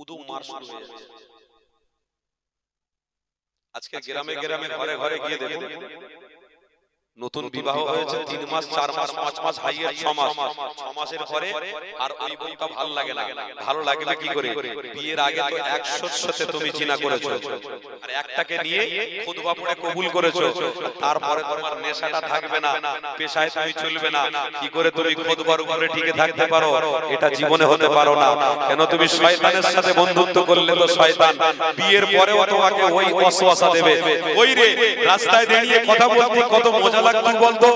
উদু মার শুরু হয়ে যাচ্ছে। আজকে গ্রামে গ্রামে ঘরে ঘরে গিয়ে দেখুন, নতুন বিবাহ হয়েছে 3 মাস 4 মাস 5 মাস হাইয়ের 6 মাস, 6 মাসের পরে আর ওই বউটা ভালো লাগে না। ভালো লাগবে কি করে? বিয়ের আগে তো 100 সাথে তুমি জিনা করেছো, আর একটাকে নিয়ে খুতবা পড়ে কবুল করেছো, তারপরে তোমার নেশাটা থাকবে না, পেশায় তুমি চলবে না। কি করে তুমি খুতবার উপরে টিকে থাকতে পারো? এটা জীবনে হতে পারো না। কেন? তুমি শয়তানের সাথে বন্ধুত্ব করলে তো শয়তান বিয়ের পরেও তোমাকে ওই ওয়াসওয়াসা দেবে। ওই রে রাস্তায় দাঁড়িয়ে কথা বলতে কত মজা লাগতো বলতো?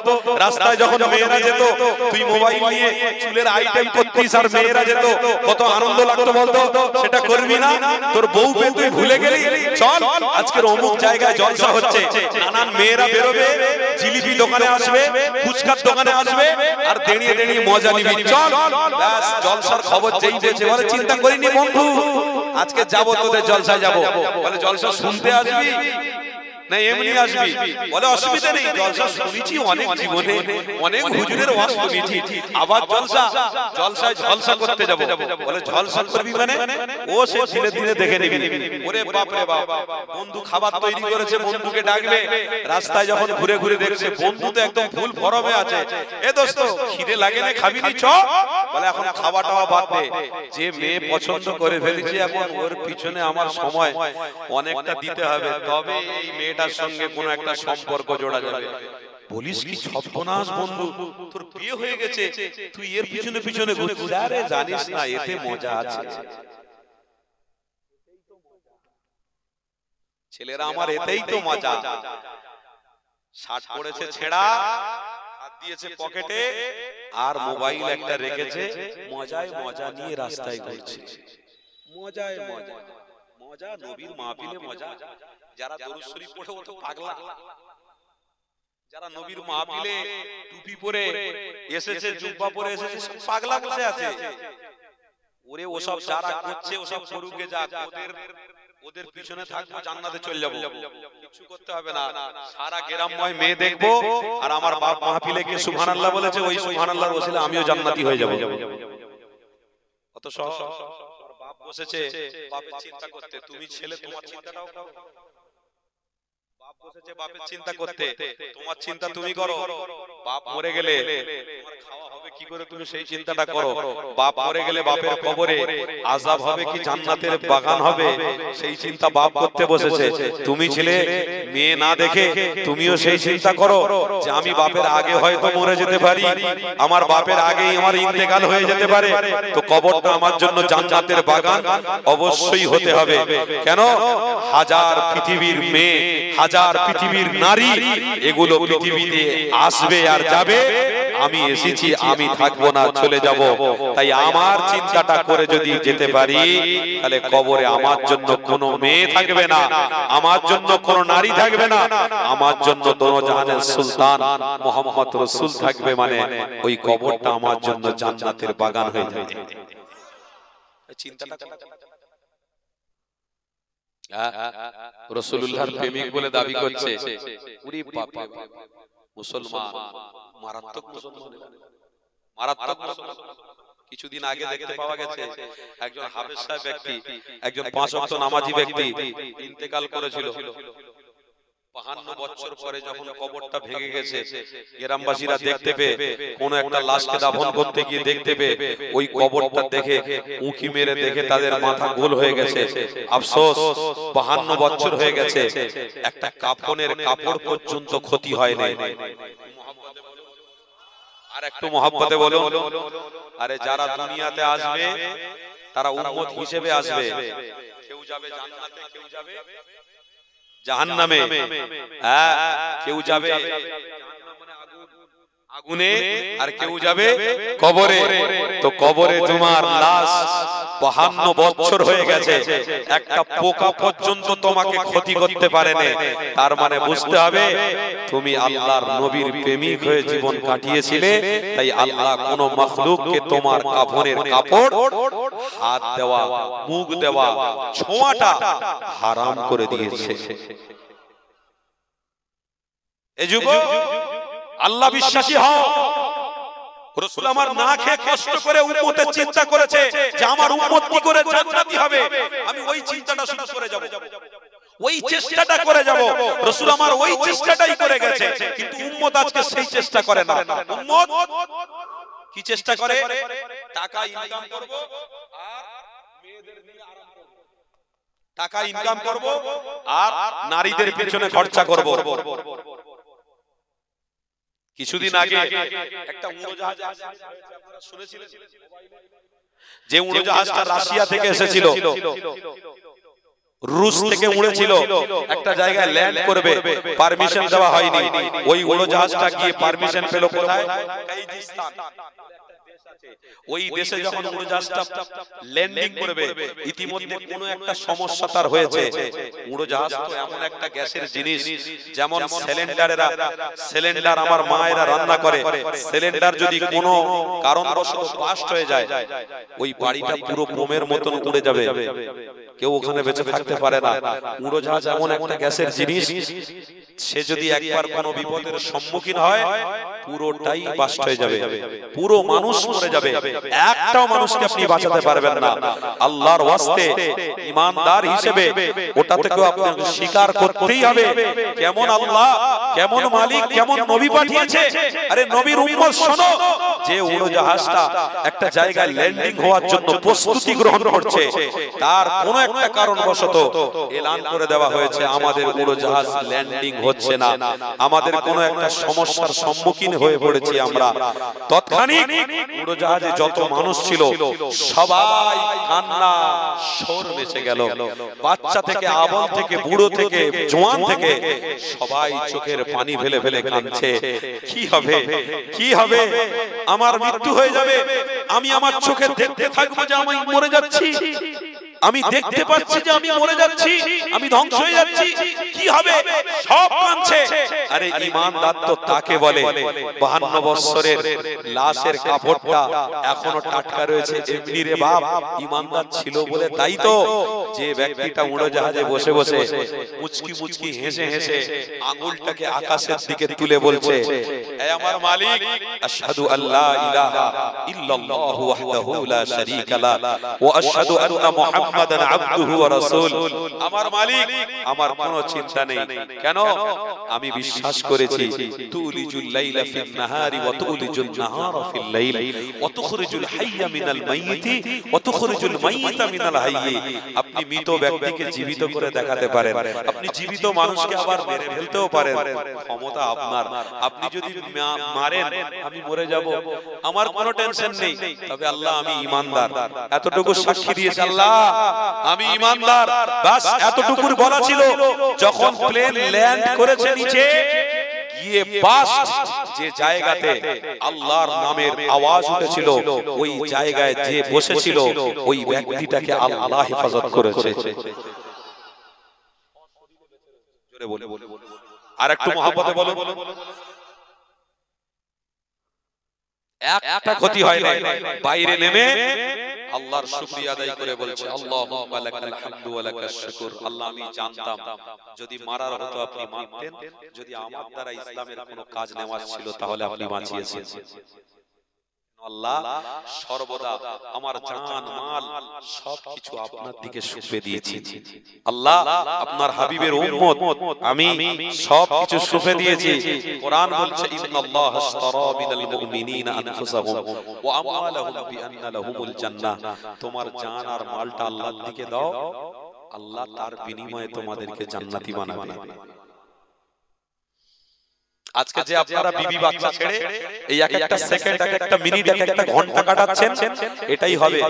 রাস্তায় যখন মেয়েরা যেত, তুই মোবাইল নিয়ে চুলের আইটেম করতিস আর মেয়েরা যেত, কত আনন্দ লাগতো বলতো? সেটা করবি না? তোর বউ পে তুই ভুলে গেলি? চল আজকের অমুক জায়গায় জলসা হচ্ছে, নানান মেয়েরা বেরোবে, জিলিপি দোকানে আসবে, ফুচকার দোকানে আসবে, আর দাঁড়িয়ে দাঁড়িয়ে মজা নিবি। চল ব্যাস, জলসার খবর যেই পেয়েছে বলে চিন্তা করিনি বন্ধু, আজকে যাবো তোদের জলসায় যাবো। বলে জলসা শুনতে আসবি না এমনি আসবি? বলে অসুবিধা নেই, জলসা শুনেছি অনেক, জীবনে অনেক হুজুরের ওয়াজ শুনেছি, আবার জলসায় জলসা করতে যাব। বলে জলসা করবি মানে? ও সে ধীরে ধীরে দেখে নিবি। ওরে বাপ রে বাপ, বন্ধু খাবার তৈরি করেছে, বন্ধুকে ডাকবে, রাস্তায় যখন ঘুরে ঘুরে দেখছে বন্ধু তো একদম ফুল ফরমে আছে, এ দোস্ত খিদে লাগে না, খাবি নি? চ। বলে এখন খাওয়া টাওয়া বাদ দে, যে মেয়ে পছন্দ করে ফেলেছি এখন ওর পিছনে আমার সময় অনেকটা দিতে হবে, তবে এই মেয়েটার সঙ্গে কোনো একটা সম্পর্ক জোড়া যাবে। বলিস কি সর্বনাশ বন্ধু, তোর বিয়ে হয়ে গেছে, তুই এর পিছনে পিছনে ঘুরছিস? আরে জানিস না এতে মজা আছে। ছেলেরা আমার এতেই তো মজা। শার্ট পরেছে ছেঁড়া, হাত দিয়েছে পকেটে, আর মোবাইল একটা রেখেছে, মজায় মজা নিয়ে রাস্তায় ঘুরছে। মজায় মজা, মজা নবীর মাহফিলে মজা। যারা দরুদ শরীফ পড়ে ও তো পাগলা, যারা নবীর মাহফিলে টুপি পরে এসেছে, জুব্বা পরে এসেছে, সব পাগলা বসে আছে। ওরে ওসব যারা করছে ওসব করুকে যাক, ওদের পিছনে থাকবো, জান্নাতে চলে যাবো, কিছু করতে হবে না। সারা গ্রামময় মেয়ে দেখবো, আর আমার বাপ মাহফিলে গিয়ে সুবহানাল্লাহ বলেছে, ওই সুবহানাল্লাহর ওসিলা আমিও জান্নাতি হয়ে যাবো। কত সহজ। বাপ বসেছে বাপের চিন্তা করতে, তুমি ছেলে তোমার চিন্তাটাও করো। বাপ বসেছে বাপের চিন্তা করতে, তোমার চিন্তা তুমি করো। বাপ মরে গেলে তোমার খাওয়া হবে কি করে, তুমি সেই চিন্তাটা করো। বাপ মরে গেলে বাপের কবরে আযাব হবে কি জান্নাতের বাগান হবে, সেই চিন্তা বাপ করতে বসেছে। তুমি ছেলে মেয়ে না দেখে তুমিও সেই চিন্তা করো যে আমি বাপের আগে হয়তো মরে যেতে পারি, আমার বাপের আগেই আমার ইন্তেকাল হয়ে যেতে পারে, তো কবরটা আমার জন্য জান্নাতের বাগান অবশ্যই হতে হবে। কেন? হাজার পৃথিবীর মেয়ে, হাজার পৃথিবীর নারী, এগুলো পৃথিবীতে আসবে আর যাবে, আমি এসেছি, আমি থাকবো না, চলে যাব। তাই আমার চিন্তাটা করে যদি যেতে পারি, তাহলে কবরে আমার জন্য কোনো মেয়ে থাকবে না, আমার জন্য কোনো নারী থাকবে না, আমার জন্য দোনো জাহানের সুলতান মুহাম্মদ রাসূল থাকবে। মানে ওই কবরটা আমার জন্য জান্নাতের বাগান হয়ে যাবে। চিন্তাটা রাসূলুল্লাহর প্রেমিক বলে দাবি করছে, ওরে বাপ রে বাপ, মুসলমান মারাত্মক মুসলমান, মারাত্মক মুসলমান। কিছুদিন আগে দেখতে পাওয়া গেছে একজন হাফেজ সাহেব ব্যক্তি, একজন 5 ওয়াক্ত নামাজি ব্যক্তি ইন্তেকাল করেছিল। 52 বছর পরে যখন কবরটা ভেঙে গেছে, গ্রামবাসীরা দেখতে পেয়ে কোন একটা লাশকে দাফন করতে গিয়ে দেখতে পেয়ে ওই কবরটা দেখে উঁকি মেরে দেখে তাদের মাথা গোল হয়ে গেছে। আফসোস, 52 বছর হয়ে গেছে, একটা কাফনের কাপড় পর্যন্ত ক্ষতি হয় নাই। আর একটু মহব্বতে বলুন। আরে যারা দুনিয়াতে আসবে তারা উম্মত হিসেবে আসবে, কেউ যাবে জান্নাতে, কেউ যাবে জাহান্নামে, কেউ যাবে আগুনে, আর কেউ যাবে কবরে। তো কবরে তোমার লাশ 52 বছর হয়ে গেছে, একটা পোকা পর্যন্ত তোমাকে ক্ষতি করতে পারে না। তার মানে বুঝতে হবে তুমি আল্লাহর নবীর প্রেমিক হয়ে জীবন কাটিয়েছিলে, তাই আল্লাহ কোন মাখলুককে তোমার কাফনের কাপড়, হাত দেওয়া, মুখ দেওয়া, ছোঁয়াটা হারাম করে দিয়েছে। এই যুবক আল্লাহ বিশ্বাসী হও, রাসূল আমার না খেয়ে কষ্ট করে উম্মতের চিন্তা করেছে যে আমার উম্মত কি করে জান্নাতি হবে, আমি ওই চিন্তাটা শুরু করে যাব, ওই চেষ্টাটা করে যাব। রাসূল আমার ওই চেষ্টাটাই করে গেছে, কিন্তু উম্মত আজকে সেই চেষ্টা করে না। উম্মত কি চেষ্টা করে? টাকা ইনকাম করব আর মেয়েদের নিয়ে আরাম করব, টাকা ইনকাম করব আর নারীদের পিছনে খরচা করব। কিছুদিন আগে একটা উড়োজাহাজ আপনারা শুনেছিলেন, যে উড়োজাহাজটা রাশিয়া থেকে এসেছিল, রুশ থেকে উড়েছিল, একটা জায়গায় ল্যান্ড করবে, পারমিশন দেওয়া হয়নি। ওই উড়োজাহাজটা গিয়ে পারমিশন পেল কোথায়? কাজাখস্তান। ওই দেশে যখন উড়োজাহাজটা ল্যান্ডিং করবে, ইতিমধ্যে কোনো একটা সমস্যা তার হয়েছে। উড়োজাহাজ তো এমন একটা গ্যাসের জিনিস, যেমন সিলিন্ডার আমার মায়েরা রান্না করে, সিলিন্ডার যদি কোনো কারণবশত বাস্ট হয়ে যায়, ওই বাড়িটা পুরো বোমের মতন উড়ে যাবে, কেউ ওখানে বেঁচে থাকতে পারে না। উড়োজাহাজ এমন একটা গ্যাসের জিনিস, সে যদি একবার কোনো বিপদের সম্মুখীন হয়, পুরোটাই বাস্ট হয়ে যাবে, পুরো মানুষ মরে যাবে, একটাও মানুষকে আপনি বাঁচাতে পারবেন না। আল্লাহর ওয়াস্তে ঈমানদার হিসেবে ওটা থেকেও আপনাকে স্বীকার করতেই হবে, কেমন আল্লাহ, কেমন মালিক, কেমন নবী পাঠিয়েছে। আরে নবীর উম্মত শোনো, যে উড়োজাহাজটা একটা জায়গায় ল্যান্ডিং হওয়ার জন্য প্রস্তুতি গ্রহণ করছে, তার কোনো একটা কারণবশত এলান করে দেওয়া হয়েছে আমাদের উড়োজাহাজ ল্যান্ডিং হচ্ছে না, আমাদের কোনো একটা সমস্যার সম্মুখীন হয়ে পড়েছি আমরা। তৎক্ষণিক উড়োজাহাজে যত মানুষ ছিল সবাই কান্না শোর মেছে গেল, বাচ্চা থেকে আবল থেকে বুড়ো থেকে জওয়ান থেকে সবাই চোখের পানি ফেলে ফেলে কাঁদছে। কি হবে, কি হবে, আমার মৃত্যু হয়ে যাবে, আমি আমার চোখে দেখতে থাকবো যে আমি মরে যাচ্ছি, আমি দেখতে পাচ্ছি যে আমি মরে যাচ্ছি, আমি ধ্বংস হয়ে যাচ্ছি, কি হবে, সব কাঁদছে। আরে ঈমানদার তো তাকে বলে 52 বছরের লাশের কাপড়টা এখনো টাটকা রয়েছে, এমনি রে বাপ ঈমানদার ছিল বলে। তাই তো যে ব্যক্তিটা উড়োজাহাজে বসে বসে মুচকি মুচকি হেসে হেসে আঙ্গুলটাকে আকাশের দিকে তুলে বলছে, হে আমার মালিক, আশহাদু আল্লা ইলাহা ইল্লাল্লাহু ওয়াহদাহু লা শারীকা লা ওয়া আশহাদু আন্না মুহাম্মাদান আবদুহু ওয়া রাসূল। আমার মালিক, আমার কোনো চিন্তা নেই, কেন? আমি বিশ্বাস করেছি তুলিজুল লাইলা ফিন নাহারি ওয়া তুলিজুল নাহারা ফিল লাইল ওয়া তুখরিজুল হাইয়া মিনাল মাইয়িতি ওয়া তুখরিজুল মাইয়িতা মিনাল হাইয়ি। আপনি মৃত ব্যক্তিকে জীবিত করে দেখাতে পারেন, আপনি জীবিত মানুষকে আবার মেরে ফেলতেও পারেন, ক্ষমতা আপনার। আপনি যদি মারেন, আমি মরে যাব, আমার কোনো টেনশন নেই, তবে আল্লাহ আমি ঈমানদার, এতটুকু সাক্ষী দিয়েছে আল্লাহ আমি ঈমানদার। বাস এতটুকুর বলা ছিল। যখন প্লেন ল্যান্ড করেছে নিচে গিয়ে, বাস যে জায়গাতে আল্লাহর নামের আওয়াজ উঠেছিল, ওই জায়গায় যে বসেছিল ওই ব্যক্তিটাকে আল্লাহ হেফাজত করেছে। আর একটু মহব্বতে বলো, একটা ক্ষতি হয় না। বাইরে নেমে আল্লাহর শুকরিয়া আদায় করে বলছে, আল্লাহুম্মা লাকাল হামদু ওয়া লাকাশ শুকর। আল্লাহ আমি জানতাম যদি মারার হতো আপনি মারতেন, যদি আমার দ্বারা ইসলামের কোনো কাজ নেওয়া ছিল তাহলে আপনি বাঁচিয়েছেন। আল্লাহ সর্বদা আমার জান মাল সবকিছু আপনার দিকে সঁপে দিয়েছি। আল্লাহ আপনার হাবিবের উম্মত আমি সবকিছু সঁপে দিয়েছি। কোরআন বলছে, ইন্নাল্লাহ আশতারা মিনাল মুমিনিনা আনফুসাহুম ওয়া আমওয়ালাহুম বিআন্না লাহুমুল জান্নাহ। তোমার জান আর মালটা আল্লাহর দিকে দাও, আল্লাহ তার বিনিময়ে তোমাদেরকে জান্নাতি বানাবে। আজকে যে আপনারা বিবি বাচ্চা ছেড়ে এই এক একটা সেকেন্ড, এক একটা মিনিট, এক একটা ঘন্টা কাটাচ্ছেন, এটাই হবে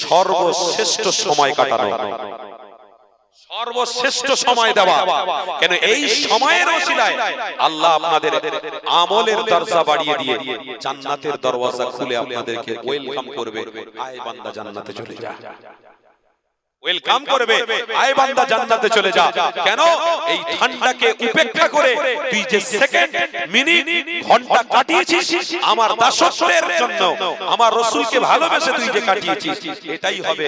সর্বশ্রেষ্ঠ সময় কাটানো, সর্বশ্রেষ্ঠ সময় দেওয়া। কেন এই সময়ের ওসিলায় আল্লাহ আপনাদের আমলের দরজা বাড়িয়ে দিয়ে জান্নাতের দরওয়াজা খুলে আপনাদেরকে ওয়েলকাম করবে, আয় বান্দা জান্নাতে চলে যা, ওয়েলকাম করবে, আয় বান্দা জান্নাতে চলে যা। কেন? এই ঠান্ডাকে উপেক্ষা করে তুই যে সেকেন্ড, মিনিট, ঘন্টা কাটিয়েছিস আমার দাসত্বের জন্য, আমার রাসূলকে ভালোবেসে তুই যে কাটিয়েছিস, এটাই হবে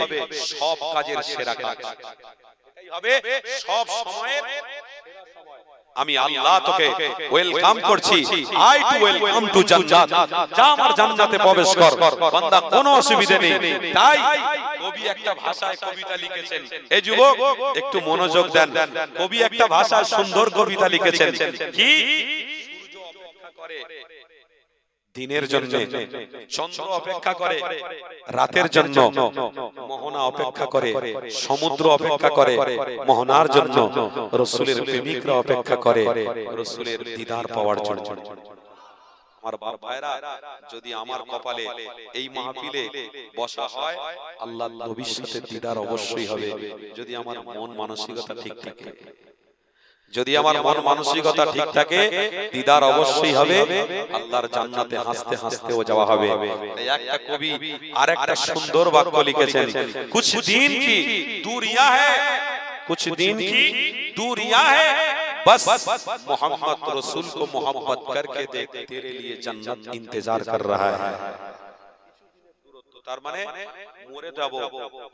সব কাজের সেরা কাজ, এটাই হবে সব সময়ের সেরা সময়। আমি আল্লাহ তোকে ওয়েলকাম করছি, আই টু ওয়েলকাম টু জান্নাত, যা আমার জান্নাতে প্রবেশ কর বান্দা, কোনো অসুবিধা নেই। তাই কবি একটা ভাষায় কবিতা লিখেছেন, এই যুবক একটু মনোযোগ দেন, কবি একটা ভাষায় সুন্দর কবিতা লিখেছেন, কি সূর্য অপেক্ষা করে দিনের জন্য, চন্দ্র অপেক্ষা করে রাতের জন্য, মোহনা অপেক্ষা করে, সমুদ্র অপেক্ষা করে মোহনার জন্য, রাসূলের প্রেমিকরা অপেক্ষা করে রাসূলের দিদার পাওয়ার জন্য। আমার বাপ ভাইরা, যদি আমার কপালে এই মাহফিলে বসা হয়, আল্লাহর নবীর সাথে দিদার অবশ্যই হবে, যদি আমার মন মানসিকতা ঠিক থাকে। যদি আমার মন মানসিকতা ঠিক থাকে, দিদার অবশ্যই হবে, আল্লাহর জান্নাতে হাসতে হাসতেও যাওয়া হবে। একটা কবি আরেকটা সুন্দর বাক্য লিখেছেন, কুছ দিন কি दूरिया है, कुछ दिन की दूरिया है, बस मोहम्मद रसूल को मोहब्बत करके देख, तेरे लिए जन्नत इंतजार कर रहा है। তার মানে মরে যাব,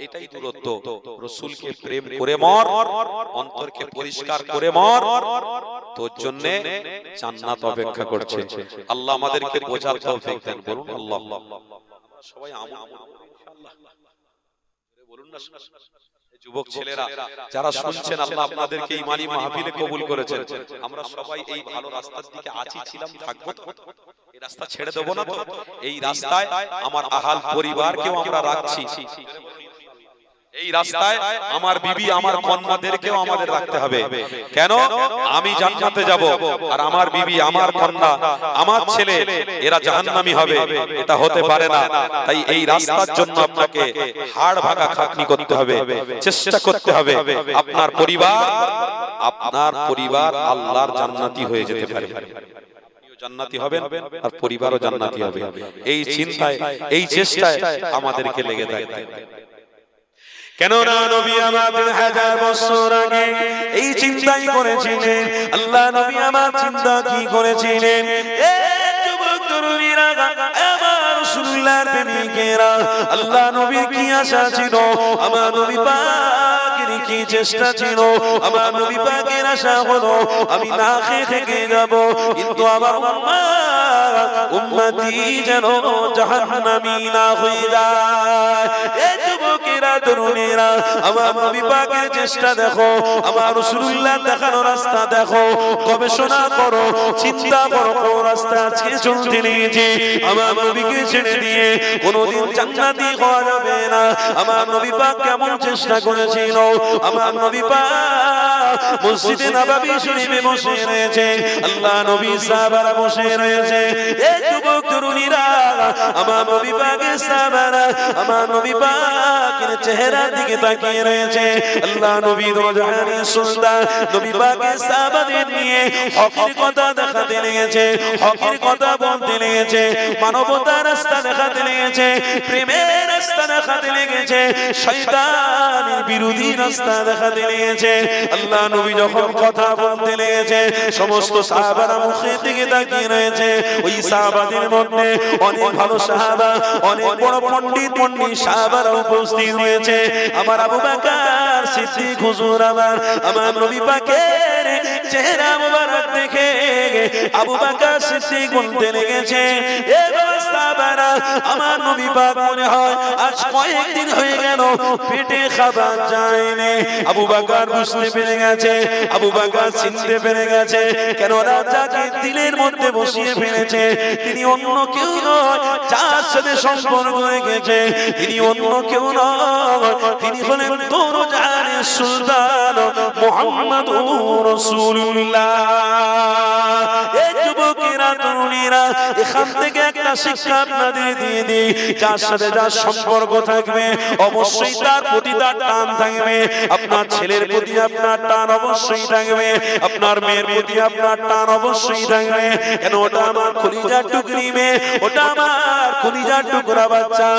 এটাই দূরত্ব। রাসূলকে প্রেম করে মর, অন্তরকে পরিষ্কার করে মর, তোর জন্য জান্নাত অপেক্ষা করছে। আল্লাহ আমাদেরকে বোঝার তৌফিক দেন, বলুন আল্লাহ। সবাই আমল ইনশাআল্লাহ বলুন না। যুবক ছেলেরা যারা শুনছেন, আল্লাহ আপনাদেরকে ঈমানি মাহফিলে কবুল করেছেন। আমরা সবাই এই ভালো রাস্তার দিকে আছি, ছিলাম, থাকবো তো? এই রাস্তা ছেড়ে দেব না তো? এই রাস্তায় আমার আহাল পরিবারকেও আমরা রাখছি, এই রাস্তায় আমার বিবি আমার কন্যাদেরকেও আমাদের রাখতে হবে। কেন? আমি জান্নাতে যাব আর আমার বিবি আমার কন্যা আমার ছেলে এরা জাহান্নামী হবে, এটা হতে পারে না। তাই এই রাস্তার জন্য আপনাকে হাড় ভাঙা খাটনি করতে হবে, চেষ্টা করতে হবে। আপনার পরিবার আল্লাহর জান্নাতি হয়ে যেতে পারে, জান্নাতি হবেন আর পরিবারও জান্নাতি হবে। এই চিন্তায়, এই চেষ্টায় আমাদেরকে লেগে থাকতে। কেননা নবী আমাদের 1000 বছর আগে এই চিন্তাই করেছিলেন। আল্লাহ নবী আমার চিন্তা কি করেছিলেন? এ যুবক তরুণীরা, আমার রাসূলুল্লাহর প্রেমিকেরা, আল্লাহ নবীর কি আশা ছিল, আমার নবী পাকের কি চেষ্টা ছিল, আমার নবী পাকের আশা হলো আমি না খেয়ে থেকে যাব, কিন্তু আমার উম্মতি যেন জাহান্নামী না হয়ে যায়। এ যুবকেরা, তরুণেরা, আমার নবী পাকের চেষ্টা দেখো, আমার রাসূলুল্লাহ দেখানো রাস্তা দেখো, গবেষণা করো, চিন্তা করো, কোন রাস্তা আজকে চলতে নিয়েছি। আমার নবীকে ছেড়ে দিয়ে কোনদিন জান্নাতি হওয়া যাবে না। আমার নবী পাক কেমন চেষ্টা করেছিল। আমার নবী পাক মসজিদে নববী শরীফে বসে রয়েছে, আল্লাহ নবী সাহাবারা বসে রয়েছে। এই যুবক তরুণীরা, আমার নবী পাকের সাহাবারা আমার নবী পাকের চেহারার দিকে তাকিয়ে রয়েছে। আল্লাহ নবী দরজানে সুলতান নবী পাকের সাহাবাদের নিয়ে হকের কথা দেখাতে লেগেছে, হকের কথা বলতে লেগেছে, মানবতার রাস্তা দেখাতে লেগেছে, প্রেমের রাস্তা দেখাতে লেগেছে, শয়তানের বিরোধী রাস্তা দেখাতে লেগেছে। আল্লাহ নবী যখন কথা বলতে লেগেছে, সমস্ত সাহাবারা মুখের দিকে তাকিয়ে রয়েছে। ওই সাহাবাদের মধ্যে অনেক ভালো সাহাবা, অনেক বড় পণ্ডিত সাহাবারা উপস্থিত হয়েছে। আমার আবু বকর সিদ্দিক হুজুর আমার নবী পাকের চেহারা মুবারক দেখে আবু বকর সিদ্দিক বলতে লেগেছে, এ সাহাবারা, আমার নবী পাক মনে হয় আজ কয়েকদিন হয়ে গেল পেটে খাবার যায়নি। আবু বকর বুঝতে পেরে গেছে, আবু বকর চিনতে পেরে গেছে, কেন রাজাকে দিলের মধ্যে বসিয়ে ফেলেছে তিনি অন্য কেউ নয়, যার সাথে সম্পর্ক রেখেছে তিনি অন্য কেউ নয়, তিনি হলেন দরজানের সুলতান মুহাম্মাদুর রাসূলুল্লাহ। এই যুবকেরা, তরুণীরা, এখান থেকে একটা শিক্ষা আপনাদের দিয়ে দিই, যার সাথে যার সম্পর্ক থাকবে অবশ্যই তার প্রতি তার টান থাকবে। আপনার ছেলের প্রতি আপনার টান অবশ্যই থাকবে, আপনার মেয়ের প্রতি আপনার টান অবশ্যই থাকবে। কেন? ওটা আমার কলিজার টুকরি মেয়ে, ওটা আমার কলিজার টুকরা বাচ্চা।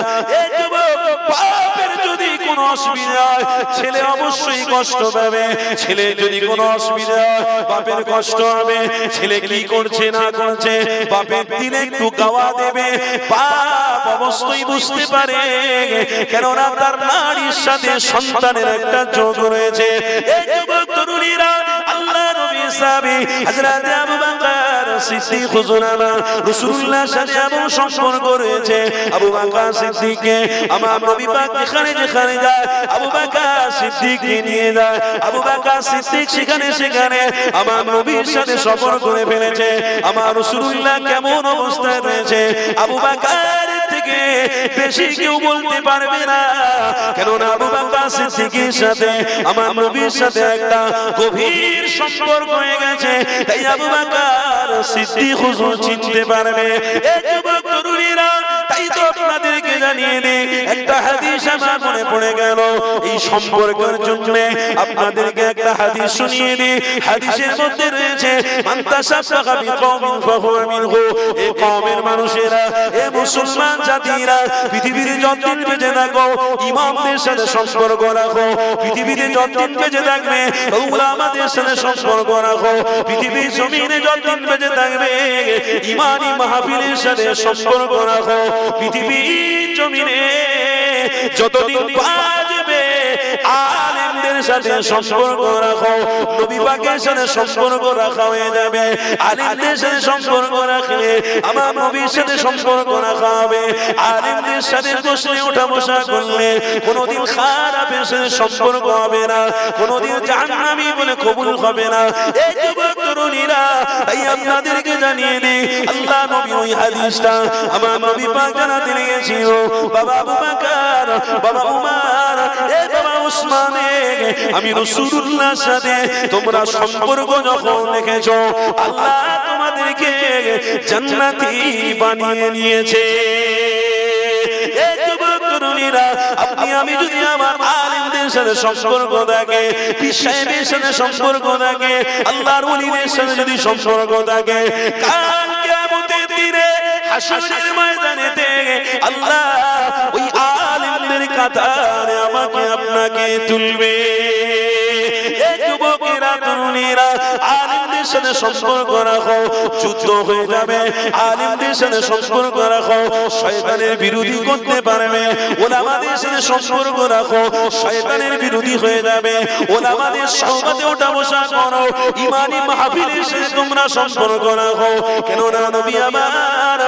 এই যুবক, বাপের যদি কোনো অসুবিধা হয় ছেলে অবশ্যই কষ্ট পাবে, ছেলে যদি কোনো অসুবিধা হয় বাপের কষ্ট হবে। ছেলে কি করছে না করছে বাপের দিলে একটু গাওয়া দেবে, বাপ অবশ্যই বুঝতে পারে, কেননা তার নারীর সাথে সন্তানের একটা যোগ রয়েছে। এই যুবক তরুণীরা, আল্লাহ নবী সাহাবী হযরত আবু বকর সিদ্দিক হুজুর আমার রাসূলুল্লাহর সাথে এমন সম্পর্ক রয়েছে আবু বকর সিদ্দিককে আমার নবী পাক যেখানে যেখানে যায় আবু বকর সিদ্দিককে নিয়ে যায় আবু বকর সিদ্দিক সেখানে সেখানে আমার নবীর সাথে সফর করে ফেলেছে আমার রাসূলুল্লাহ কেমন অবস্থায় রয়েছে আবু বকর থেকে বেশি কেউ বলতে পারবে না কেননা আবু বকর সিদ্দিকের সাথে আমার নবীর সাথে একটা গভীর সম্পর্ক হয়ে গেছে তাই আবু বকর সিদ্দিক হুজুর চিনতে পারবে এই যুবক তরুণীরা তাই তো আপনাদেরকে জানিয়ে দিই একটা হাদিস আমার মনে পড়ে গেল এই সম্পর্কের জন্য আপনাদেরকে একটা হাদিস শুনিয়ে দিই হাদিসের মধ্যে রয়েছে মান তাশাব্বাহা বিকওমিন ফাহুয়া মিনহু এই কওমের মানুষেরা এই মুসলমান জাতিরা পৃথিবীর যতদিন বেঁচে থাকো ইমামদের সাথে সম্পর্ক রাখো পৃথিবীতে যতদিন বেঁচে থাকবে উলামাদের সাথে সম্পর্ক রাখো পৃথিবীর জমিনে যতদিন বেঁচে থাকবে ইমানি মাহফিলের সাথে সম্পর্ক রাখো পৃথিবীর জমিনে যতদিন বাঁচবে আলেমদের সাথে সম্পর্ক রাখো নবী পাকের সাথে সম্পর্ক রাখা হয়ে যাবে আলেমদের সাথে সম্পর্ক রাখলে আমার নবীর সাথে সম্পর্ক রাখা হবে আলেমদের সাথে বসলে ওঠা বসা করলে কোনোদিন খারাপের সাথে সম্পর্ক হবে না কোনোদিন জাহান্নামী বলে কবুল হবে না এই যুবক তরুণীরা তাই আপনাদেরকে জানিয়ে দিই আল্লাহ নবী ওই হাদিসটা আমার নবী পাক জানাতে লেগেছিল বাবা আবু বকর বাবা উমর এই বাবা উসমানে আমি রাসূলুল্লাহর সাথে তোমরা সম্পর্ক যখন রেখেছো আল্লাহ তোমাদেরকে জান্নাতি বানিয়ে নিয়েছে এই যুবক তরুণীরা আপনি আমি যদি আমার আলেমদের সাথে সম্পর্ক থাকে পীর সাহেবের সাথে সম্পর্ক থাকে আল্লাহর ওলিদের সাথে যদি সম্পর্ক থাকে কাল কিয়ামতের দিনে হাসরের ময়দানেতে আল্লাহ ওই আলেমদের কাতারে আমাকে আপনাকে তুলবে এই যুবকেরা তরুণীরা আলেমদের সাথে সম্পর্ক রাখো যুদ্ধ হয়ে যাবে আলেমদের সাথে সম্পর্ক রাখো শয়তানের বিরোধী করতে পারবে ওলামাদের সাথে সম্পর্ক রাখো শয়তানের বিরোধী হয়ে যাবে ওলামাদের সহবতে ওঠা বসা করো ইমানি মাহফিলের সাথে তোমরা সম্পর্ক রাখো কেননা নবী আমার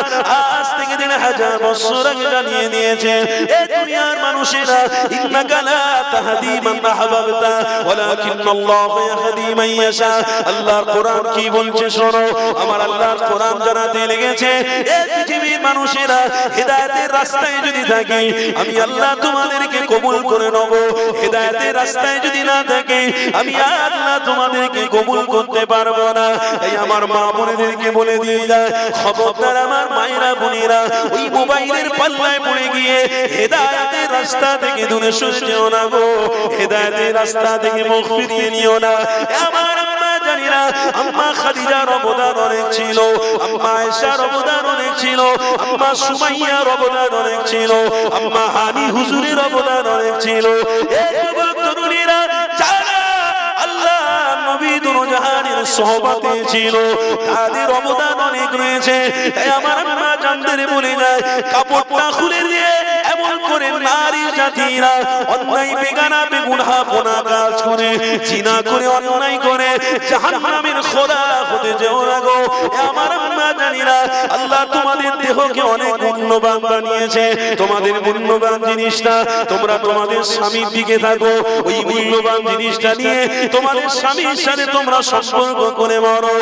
আজ থেকে 3000 বছর আগে জানিয়ে দিয়েছে এই দুনিয়ার মানুষেরা ইন্নাকা লা তাহদি মান আহবাবতা ওয়ালাকিন্নাল্লাহু ইয়াহদি মান ইয়াশা আল্লাহর কোরআন কি বলছে শোনো আমার আল্লাহর কোরআন জানাতে লেগেছে এই পৃথিবীর মানুষেরা হেদায়েতের রাস্তায় যদি থাকে আমি আল্লাহ তোমাদেরকে কবুল করে নেব হেদায়েতের রাস্তায় যদি না থাকে আমি আল্লাহ তোমাদেরকে কবুল করতে পারবো না এই আমার মা বোনেদেরকে বলে দিয়ে যায় খবরদার আমার মায়েরা বোনেরা ওই মোবাইলের পাল্লায় পড়ে গিয়ে হেদায়েতের রাস্তা থেকে দূরে সরে যেও না গো হেদায়েতের রাস্তা থেকে মুখ ফিরিয়ে নিও না আমার আম্মা জানিনা আম্মা খাদিজার অবদান অনেক ছিল আম্মা আয়েশার অবদান অনেক ছিল আম্মা সুমাইয়ার অবদান অনেক ছিল আম্মা হানি হুজুরের অবদান অনেক ছিল এই যুবক তরুণীরা যারা আল্লাহ নবী দুরজাহানের সোহবতে ছিল তাদের অবদান অনেক রয়েছে তাই আমার আম্মা জানদের বলে যায় কাপড়টা খুলে দিয়ে এমন করে নারী জাতিরা অন্যায় বেগানা বেগুনাহ গুনাহ কাজ করে জিনা করে অন্যায় করে জাহান্নামের খোদা হতে যেও না গো আমার আম্মা জানিনা আল্লাহ তোমাদের দেহকে অনেক মূল্যবান বানিয়েছে তোমাদের মূল্যবান জিনিসটা তোমরা তোমাদের স্বামীর দিকে থাকো ওই মূল্যবান জিনিসটা নিয়ে তোমাদের স্বামীর সাথে তোমরা সম্পর্ক করে মরো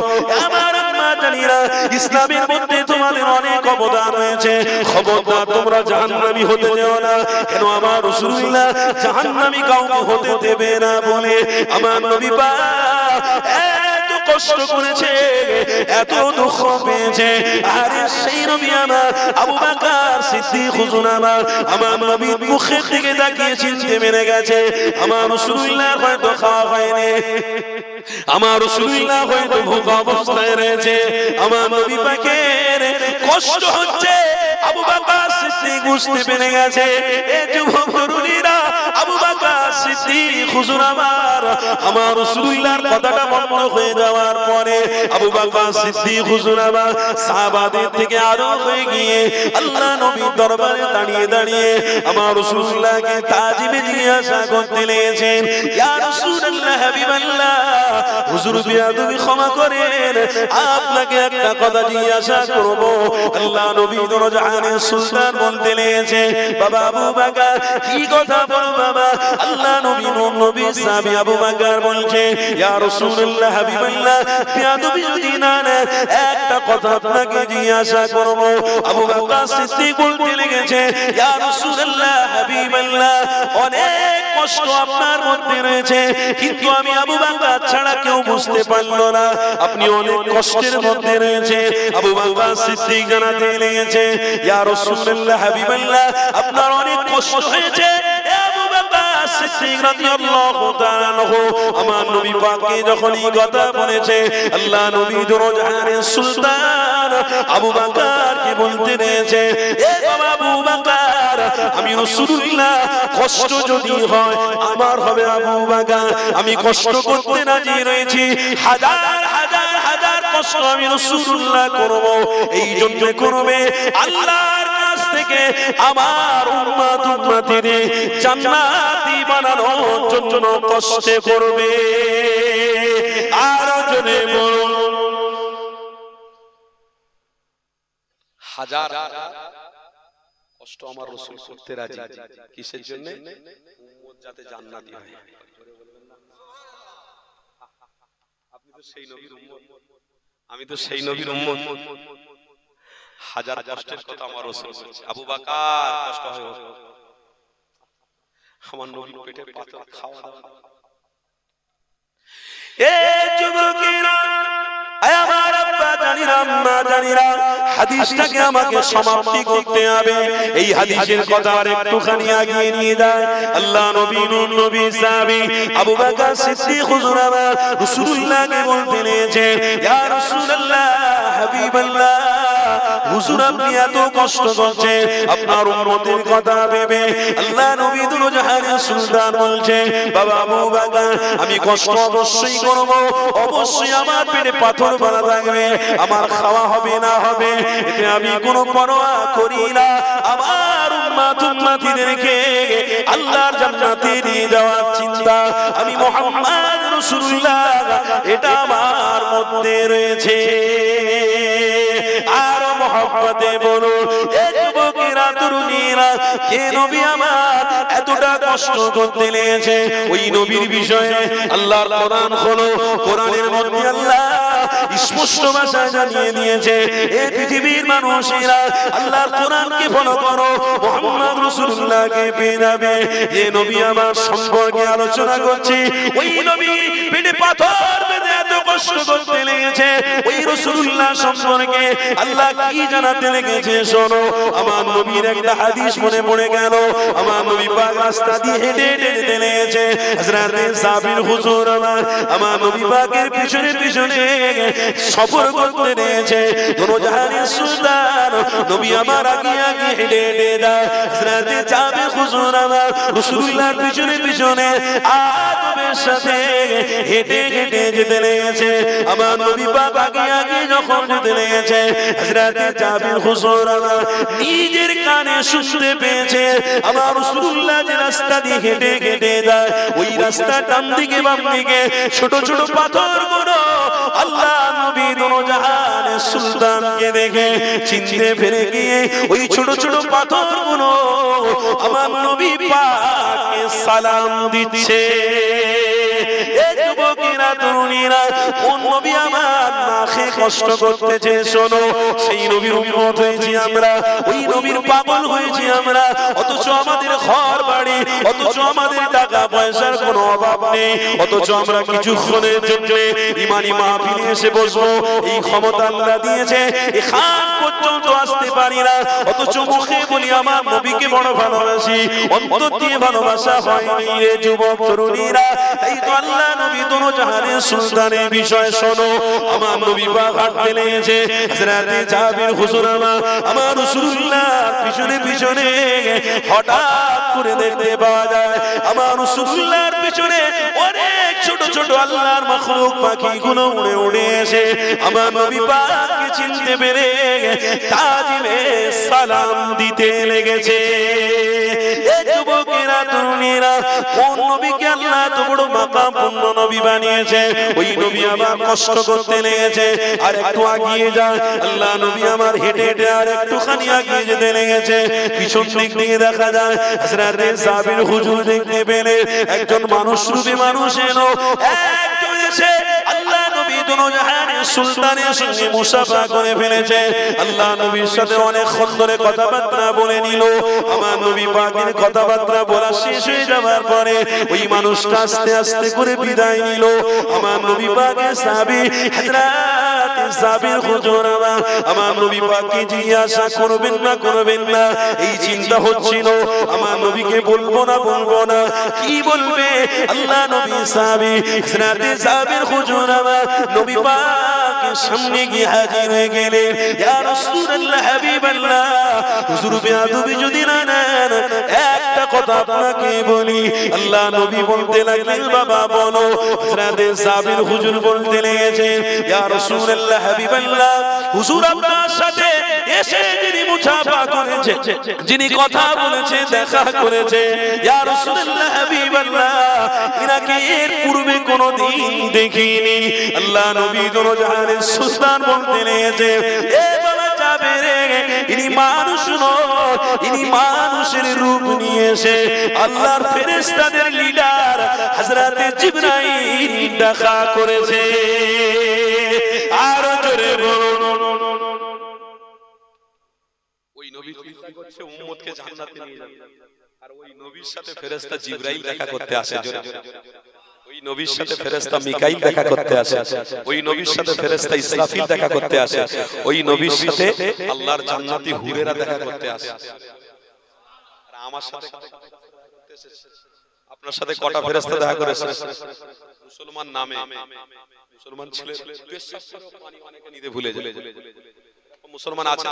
আমার আম্মা জানিনা ইসলামের মধ্যে তোমাদের অনেক অবদান রয়েছে খবরদার তোমরা জাহান্নামী হতে যেও না কেন আমার রাসূলুল্লাহ জাহান্নামী কাউকে হতে দেবে না বলে আমার নবী পাক এত কষ্ট করেছে এত দুঃখ পেয়েছে আরে সেই নবী আমার আবু বকর সিদ্দিক হুজুর আমার নবীর মুখের দিকে তাকিয়ে চিনতে মেরে গেছে আমার রাসূলুল্লাহ হয়তো খাওয়া হয়নি আমার রাসূলুল্লাহ হয়তো ভোগা অবস্থায় রয়েছে আমার নবী পাকের কষ্ট হচ্ছে আবু বকর সিদ্দিক বুঝতে পেরে গেছে এই যুবক তরুণীরা আবু বকর সিদ্দিক হুজুর আমার রাসূলুল্লাহর কথাটা বন্ধ হয়ে যাওয়ার পরে আবু বকর সিদ্দিক হুজুর আমার সাহাবাদের থেকে আরো হয়ে গিয়ে আল্লাহ নবীর দরবারে দাঁড়িয়ে দাঁড়িয়ে আমার রাসূলুল্লাহকে তাজিমে জিজ্ঞাসা করতে লেগেছেন, ইয়া রাসূলুল্লাহ হাবিবাল্লাহ, হুজুর বিয়াদবি ক্ষমা করেন, আপনাকে একটা কথা জিজ্ঞাসা করব। আল্লাহ নবী দরজাহানের সুলতান বলতে লেগেছে, বাবা আবু বকর কি কথা বল বাবা। আল্লাহ নবী সাহাবী আবু বকর বলছে, ইয়া রাসূলুল্লাহ হাবিবাল্লাহ, বিয়াদবি যদি না নেন একটা কথা আপনাকে জিজ্ঞাসা করব। আবু বকর সিদ্দিক বলতে লেগেছে, ইয়া রাসূলুল্লাহ হাবিবাল্লাহ, অনেক কষ্ট আপনার মধ্যে রয়েছে, কিন্তু আমি আবু বকর ছাড়া কেউ বুঝতে পারলো না আপনি অনেক কষ্টের মধ্যে রয়েছে। আবু বকর সিদ্দিক জানাতে লেগেছে, ইয়া রাসূলুল্লাহ হাবিবাল্লাহ, আপনার অনেক কষ্ট হয়েছে। আবু বকর সিদ্দিক রাদিয়াল্লাহু তাআলা আনহু আমার নবী পাককে যখন এই কথা বলেছে, আল্লাহ নবী দরজাহানের সুলতান আবু বকরকে বলতে রয়েছে, এ বাবা আবু বকর, আমি রাসূলুল্লাহ কষ্ট যদি হয় আমার হবে আবু বকর, আমি কষ্ট করতে রাজি রয়েছি, হাজার হাজার হাজার কষ্ট আমি রাসূলুল্লাহ করব, এই জন্য করবে আল্লাহর কাছ থেকে আমার উম্মতের জান্নাতি বানানোর জন্য কষ্ট করবে। আর জনে বলুন, হাজার কষ্ট আমার রাসূল করতে রাজি, কিসের জন্য? উম্মত যাতে জান্নাতি হয়। আপনি তো সেই নবীর উম্মত, আমি তো সেই নবীর উম্মত। হাজার কষ্টের কথা আমার রাসূল বলছে, আবু বকর কষ্ট হয়, আমার নবীর পেটে পাথর খাওয়া দাওয়া। এ যুবকেরা, আমার আব্বা জানিরা, আম্মা জানিরা, হাদিসটাকে আমাকে সমাপ্তি করতে হবে। এই হাদিসের কথা আর একটুখানি আগিয়ে নিয়ে যায়। আল্লাহ নবী নূর নবী সাহাবী আবু বকর সিদ্দিক হুজুর আমার রাসূলুল্লাহকে বলতে লেগেছে, ইয়া রাসূলুল্লাহ হাবিবাল্লাহ, হুজুর আপনি এত কষ্ট করছেন আপনার উম্মতের কথা ভেবে। আল্লাহ নবী দরজাহানের সুলতান বলছে, বাবা আবু বকর, আমি কষ্ট অবশ্যই করব, অবশ্যই আমার পেটে পাথর ভরা থাকবে, আমার খাওয়া হবে না হবে এতে আমি কোনো পরোয়া করি না। আমার উম্মতদেরকে আল্লাহর জান্নাতে নিয়ে যাওয়ার চিন্তা আমি মুহাম্মদ রাসূলুল্লাহ, এটা আমার মধ্যে রয়েছে। আর মহব্বতে বলুন, এ যুবকেরা তরুণীরা, কে নবী আমার এতটা কষ্ট করতে লেগেছে ওই নবীর বিষয়ে আল্লাহর কোরআন হলো, কোরআনের মধ্যে আল্লাহ স্পষ্ট ভাষায় জানিয়ে দিয়েছে, এ পৃথিবীর মানুষেরা আল্লাহর কোরআনকে ফলো করো, মুহাম্মদ রাসূলুল্লাহকে পেয়ে যাবে। যে নবী আমার সম্পর্কে আলোচনা করছি, ওই নবী পেটে পাথর বেঁধে এত কষ্ট করতে লেগেছে, ওই রাসূলুল্লাহ সম্পর্কে আল্লাহ কি জানাতে লেগেছে শোনো। আমার নবীর একটা হাদিস মনে পড়ে গেল। আমার নবী পাক রাস্তা দিয়ে হেঁটে হেঁটে যেতে লেগেছে, হযরত সাবির হুজুর আমার নবী পাকের পিছনে পিছনে সফর করতে লেগেছে। দরজাহানের সুলতান নবী আমার আগে আগে হেঁটে হেঁটে যায়, হযরত সাবির হুজুর আমার রাসূলুল্লাহর পিছনে পিছনে আদবের সাথে হেঁটে হেঁটে যেতে লেগেছে। আমার নবী পাক আগে আগে যখন যেতে লেগেছে, হযরত সাবির হুজুর আমার নিজের কানে শুনতে পেয়েছে আমার রাসূলুল্লাহ যে রাস্তা দিয়ে হেঁটে হেঁটে যায়, ওই রাস্তা ডান দিকে বাম দিকে ছোট ছোট পাথরগুলো। আল্লাহ নবী দরজাহানের সুলতানকে দেখে চিনতে পেরে গিয়ে ওই ছোট ছোট পাথরগুলো আমার নবী পাককে সালাম দিচ্ছে। এ যুবকেরা তরুণীরা, কোন নবী আমার না খেয়ে কষ্ট করতেছে শোনো, সেই নবীর উম্মত হয়েছি আমরা, ওই নবীর পাগল হয়েছি আমরা, অথচ আমাদের ঘর বাড়ি, অথচ আমাদের টাকা পয়সার কোনো অভাব নেই, অথচ আমরা কিছুক্ষণের জন্য ইমানি মাহফিলে এসে বসবো, এই ক্ষমতা আল্লাহ দিয়েছে, এখান পর্যন্ত আসতে পারি না, অথচ মুখে বলি আমার নবীকে বড় ভালোবাসি, অন্তর দিয়ে ভালোবাসা হয়নি রে যুবক তরুণীরা। এই তো আল্লাহ নবী দরজাহানের জাহানের সুলতানের বিষয় শোনো। আমার নবী পাক হাঁটতে লেগেছে, হযরতে জাবির হুজুর আমার রাসূলুল্লাহ পিছনে পিছনে হঠাৎ করে দেখতে পাওয়া যায় আমার রাসূলুল্লাহর পিছনে অনেক ছোট ছোট আল্লাহর মাখলুক পাখিগুলো উড়ে উড়ে এসে আমার নবী পাককে চিনতে পেরে তাজিমে সালাম দিতে লেগেছে। এ যুবকেরা তরুণীরা, কোন নবীকে আল্লাহ এত বড় মাকামপূর্ণ নবী বানিয়েছে, ওই নবী আবার কষ্ট করতে লেগেছে। আর একটু আগিয়ে যায় আল্লাহ নবী আমার হেঁটে হেঁটে আর একটুখানি আগিয়ে যেতে লেগেছে। পিছন দিক দিয়ে দেখা যায় হযরতে জাবির হুজুর দেখতে পেলে একজন মানুষ রূপী মানুষ এলো, একজন এসে আল্লাহ নবী দুনো জাহানের সুলতানের সঙ্গে মুসাফা করে ফেলেছে। আল্লাহ নবীর সাথে অনেকক্ষণ ধরে কথাবার্তা বলে নিল। আমার নবী পাকের কথাবার্তা বলা শেষ হয়ে যাওয়ার পরে ওই মানুষটা আস্তে আস্তে করে বিদায় নিল। আমার নবী পাকের সাহাবী হযরত জাবির হুজুর আমার নবী পাককে জিজ্ঞাসা করবেন না এই চিন্তা হচ্ছিল। আমার নবীকে বলবো না কি বলবে। আল্লাহ নবী সাহাবী হযরত জাবির হুজুর নবী পাকের সামনে গিয়ে হাজির হয়ে গেলেন। ইয়া রাসূলুল্লাহ হাবিবাল্লাহ, হুজুর বেয়াদবি যদি না নেন একটা কথা আপনাকে বলি। আল্লাহ নবী বলতে লাগলেন বাবা বলো। হযরত জাবির হুজুর বলতে লেগেছেন ইয়া রাসূলুল্লাহ হাবিবাল্লাহ, হুজুর আপনার সাথে এসে যিনি মুসাফা করেছে, যিনি কথা বলেছে, দেখা করেছে, ইয়া রাসূলুল্লাহ হাবিবাল্লাহ, ইনাকে এর পূর্বে কোনোদিন দেখিনি। আল্লাহ নবী দুনো জাহানের সুলতান বলতে লেগেছে এ বাবা জাবির, ইনি মানুষ নয়, ইনি মানুষের রূপ নিয়ে এসে আল্লাহর ফেরেশতাদের লিডার হযরতে জিবরাইল দেখা করেছে। আর জোরে বলুন, ওই নবী চিন্তা করছে উম্মতকে জান্নাতে নিয়ে যাবে, আর ওই নবীর সাথে ফেরেশতা জিবরাইল দেখা করতে আসে। ওই নবীর সাথে ফেরেশতা মিকাইল দেখা করতে আসে, ওই নবীর সাথে ফেরেশতা ইসরাফিল দেখা করতে আসে, ওই নবীর সাথে আল্লাহর জান্নাতি হুরেরা দেখা করতে আসে। আর আমার সাথে আপনার সাথে কটা ফেরেশতা দেখা করেছে? মুসলমান নামে মুসলমান ছেলে পেশাব করে পানি অনেকে নিতে ভুলে যায়। মুসলমান আছে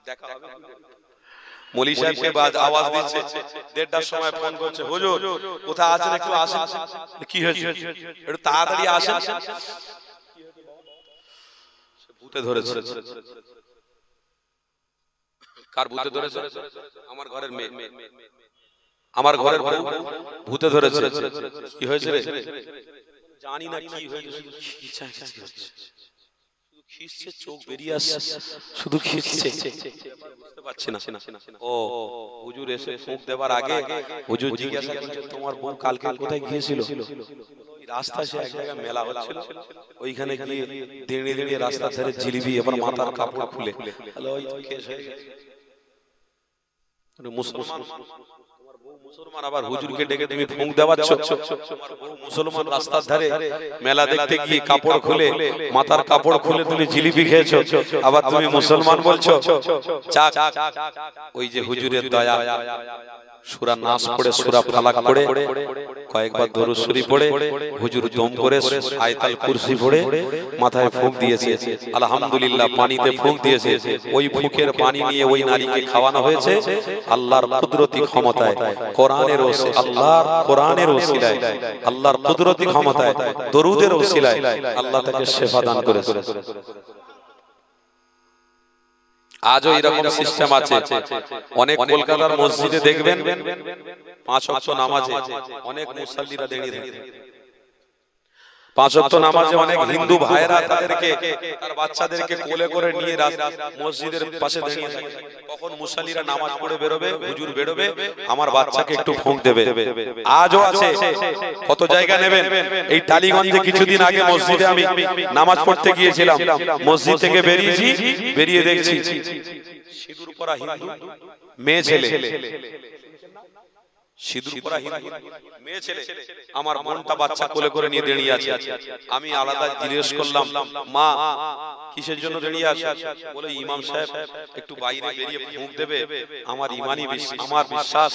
দেখা হবে। মৌলী সাহেবকে আওয়াজ দিচ্ছে, 1:30টার সময় ফোন করছে, হুজুর কোথায় আছেন একটু আসেন। কি হয়েছে একটু তাড়াতাড়ি আসেন। ভূতে ধরেছে। কার ভূতে ধরেছে? আমার ঘরের মেয়ে, আমার ঘরের বউ ভূতে ধরেছে। কি হয়েছে রে? জানি না কি হয়েছে, খিঁচছে, চোখ বেরিয়ে আসছে, শুধু খিঁচছে, বুঝতে পারছি না। ও হুজুর এসে ফুঁক দেবার আগে হুজুর জিজ্ঞাসা করছে তোমার বউ কালকে কোথায় গিয়েছিল? রাস্তায় সে এক জায়গায় মেলা হচ্ছিল, ওইখানে গিয়ে দাঁড়িয়ে দাঁড়িয়ে রাস্তার ধারে জিলিপি, এবার মাথার কাপড় খুলে মুসলমান মুসলমান আবার হুজুরকে ডেকে তুমি ফুঁক দেওয়াচ্ছ। মুসলমান রাস্তার ধারে মেলা দেখতে গিয়ে কাপড় খুলে, মাথার কাপড় খুলে তুমি জিলিপি খেয়েছো, আবার তুমি মুসলমান বলছো। ওই যে হুজুরের দয়া, সূরা নাস পড়ে, সূরা ফালাক পড়ে, কয়েকবার দরুদ শরীফ পড়ে, হুজুর দম করে আয়াতুল কুরসি পড়ে মাথায় ফুঁক দিয়েছে, আলহামদুলিল্লাহ পানিতে ফুঁক দিয়েছে। ওই ফুঁকের পানি নিয়ে ওই নারীকে খাওয়ানো হয়েছে আল্লাহর কুদরতি ক্ষমতায়, কোরআনের ওসিলায়, আল্লাহর কোরআনের ওসিলায়, আল্লাহর কুদরতি ক্ষমতায়, দরুদের ওসিলায় আল্লাহ তাকে শিফা দান করেছে। আজও এরকম সিস্টেম আছে। অনেক কলকাতার মসজিদে দেখবেন 5 ওয়াক্ত নামাজে অনেক মুসাল্লিরা দাঁড়িয়ে থাকে। 5 ওয়াক্ত নামাজে অনেক হিন্দু ভাইরা তাদেরকে, তার বাচ্চাদেরকে কোলে করে নিয়ে মসজিদের পাশে দাঁড়িয়ে থাকে। তখন মুসাল্লিরা নামাজ পড়ে বেরোবে, হুজুর বেরোবে, আমার বাচ্চাকে একটু ফুঁক দেবে। আজও আছে। কত জায়গা নেবেন? এই টালিগঞ্জে কিছুদিন আগে মসজিদে আমি নামাজ পড়তে গিয়েছিলাম, মসজিদ থেকে বেরিয়েছি, বেরিয়ে দেখছি সিঁদুর পরা হিন্দু মেয়ে ছেলে, সিঁদুর পরা হিন্দু মেয়ে ছেলে আমার বোনটা বাচ্চা কোলে করে নিয়ে দাঁড়িয়ে আছে। আমি আলাদা জিজ্ঞেস করলাম, মা কিসের জন্য দাঁড়িয়ে আছে? বলে ইমাম সাহেব একটু বাইরে বেরিয়ে ফুঁক দেবে, আমার ইমানি আমার বিশ্বাস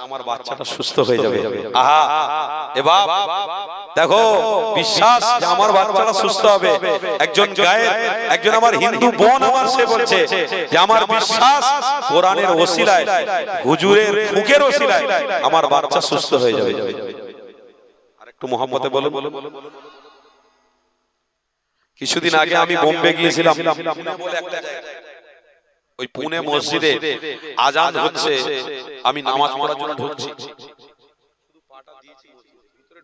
আমার বাচ্চাটা সুস্থ হয়ে যাবে। আহা এ বাপ, দেখো বিশ্বাস যে আমার বাচ্চারা সুস্থ হবে। একজন গায়ের একজন আমার হিন্দু বোন আমার সে বলছে যে আমার বিশ্বাস কোরআনের ওসিলায় হুজুরের ফুকের ওসিলায় আমার বাচ্চা সুস্থ হয়ে যাবে। আরেকটু মোহাম্মতে বলুন। কিছুদিন আগে আমি বোম্বে গিয়েছিলাম, ওই পুনে মসজিদে আজান হচ্ছে, আমি নামাজ পড়ার জন্য ঢুকছি,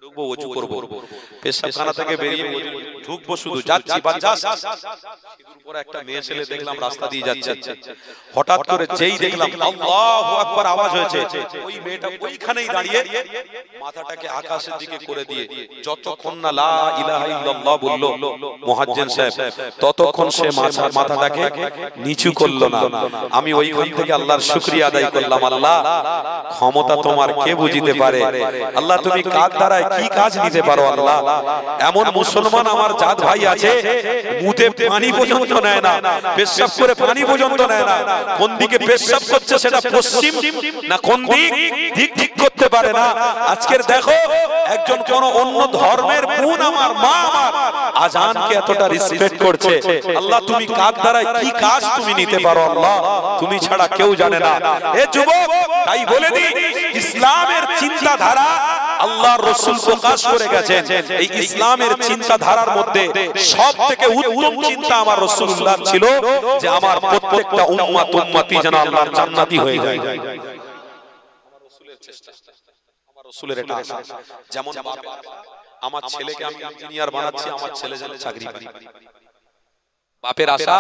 ঢুকবো ওযু করব, পেশাবখানা থেকে বেরিয়ে ঢুকবো, শুধু যাচ্ছি বা উপরে একটা মেয়ে ছেলে দেখলাম রাস্তা দিয়ে যাচ্ছে, হঠাৎ করে যেই দেখলাম আল্লাহু আকবার আওয়াজ হয়েছে, ওই মেয়েটা ওইখানেই দাঁড়িয়ে মাথাটাকে আকাশের দিকে করে দিয়ে যতক্ষণ না লা ইলাহা ইল্লাল্লাহ বলল মুয়াজ্জিন সাহেব ততক্ষণ সে মাথাটাকে নিচু করলো না। আমি ওইখান থেকে আল্লাহর শুকরিয়া আদায় করলাম, আল্লাহ ক্ষমতা তোমার কে বুঝিতে পারে, আল্লাহ তুমি কার দ্বারা কি কাজ নিতে পারো। আল্লাহ এমন মুসলমান আমার জাত ভাই আছে মুতে পানি পর্যন্ত নেয় না, পেশাব করে পানি পর্যন্ত নেয় না, কোন দিকে পেশাব করছে সেটা পশ্চিম না কোন দিক ঠিক করতে পারে না। আজকের দেখো একজন কোন অন্য ধর্মের বোন আমার মা আমার আজানকে এতটা রেসপেক্ট করছে, আল্লাহ তুমি কার দ্বারা কি কাজ তুমি নিতে পারো, আল্লাহ তুমি ছাড়া কেউ জানে না। এ যুবক তাই বলে দিই, ইসলামের চিন্তাধারা আল্লাহর রাসূল প্রকাশ করে গেছেন, এই ইসলামের চিন্তাধারার মধ্যে সবথেকে উত্তম চিন্তা আমার রাসূলুল্লাহ ছিল যে আমার প্রত্যেকটা উম্মতি যেন আল্লাহর জান্নাতি হয়ে যায়। আমার রাসূলের চেষ্টা, আমার রাসূলের এটা আশা, যেমন আমার ছেলেকে আমি ইঞ্জিনিয়ার বানাচ্ছি, আমার ছেলে যেন চাকরি পায়। বাপের আশা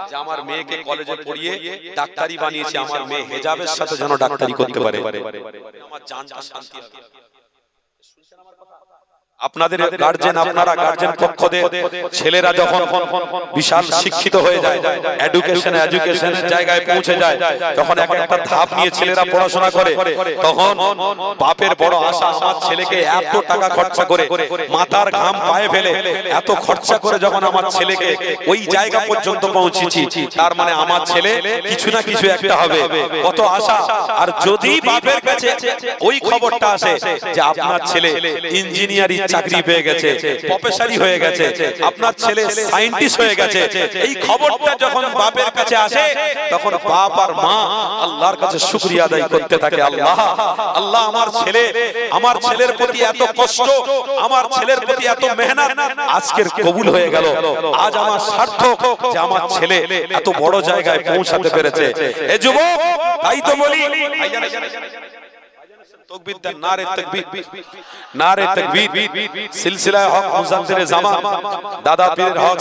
যে আমার মেয়েকে কলেজে পড়িয়ে ডাক্তারি বানিয়েছি, আমার মেয়ে হিজাবের সাথে যেন ডাক্তারি করতে পারে, আমার জানটা শান্তি হবে। আপনাদের গার্জেন, আপনারা গার্জেন পক্ষদের ছেলেরা যখন বিশাল শিক্ষিত হয়ে যায়, এডুকেশনের জায়গায় পৌঁছে যায়, তখন একটা ধাপ নিয়ে ছেলেরা পড়াশোনা করে, তখন বাপের বড় আশা আমার ছেলেকে এত টাকা খরচা করে মাথার ঘাম পায়ে ফেলে এত খরচা করে যখন আমার ছেলেকে ওই জায়গা পর্যন্ত পৌঁছেছি, তার মানে আমার ছেলে কিছু না কিছু একটা হবে, কত আশা। আর যদি বাপের কাছে ওই খবরটা আসে যে আপনার ছেলে ইঞ্জিনিয়ারিং চাকরি পেয়ে গেছে, প্রফেসরি হয়ে গেছে, আপনার ছেলে সায়েন্টিস্ট হয়ে গেছে, এই খবরটা যখন বাপের কাছে আসে তখন বাপ আর মা আল্লাহর কাছে শুকরিয়া আদায় করতে থাকে, আল্লাহ আল্লাহ আমার ছেলের প্রতি এত কষ্ট, আমার ছেলের প্রতি এত মেহনত আজকের কবুল হয়ে গেল, আজ আমার সার্থক যে আমার ছেলে এত বড় জায়গায় পৌঁছাতে পেরেছে। এ যুবক তাই তো বলি তকবীর দেন, নারে তাকবীর, নারে তাকবীর, সিলসিলায়ে হক মুজাদ্দিদে জামান দাদা পীরের হক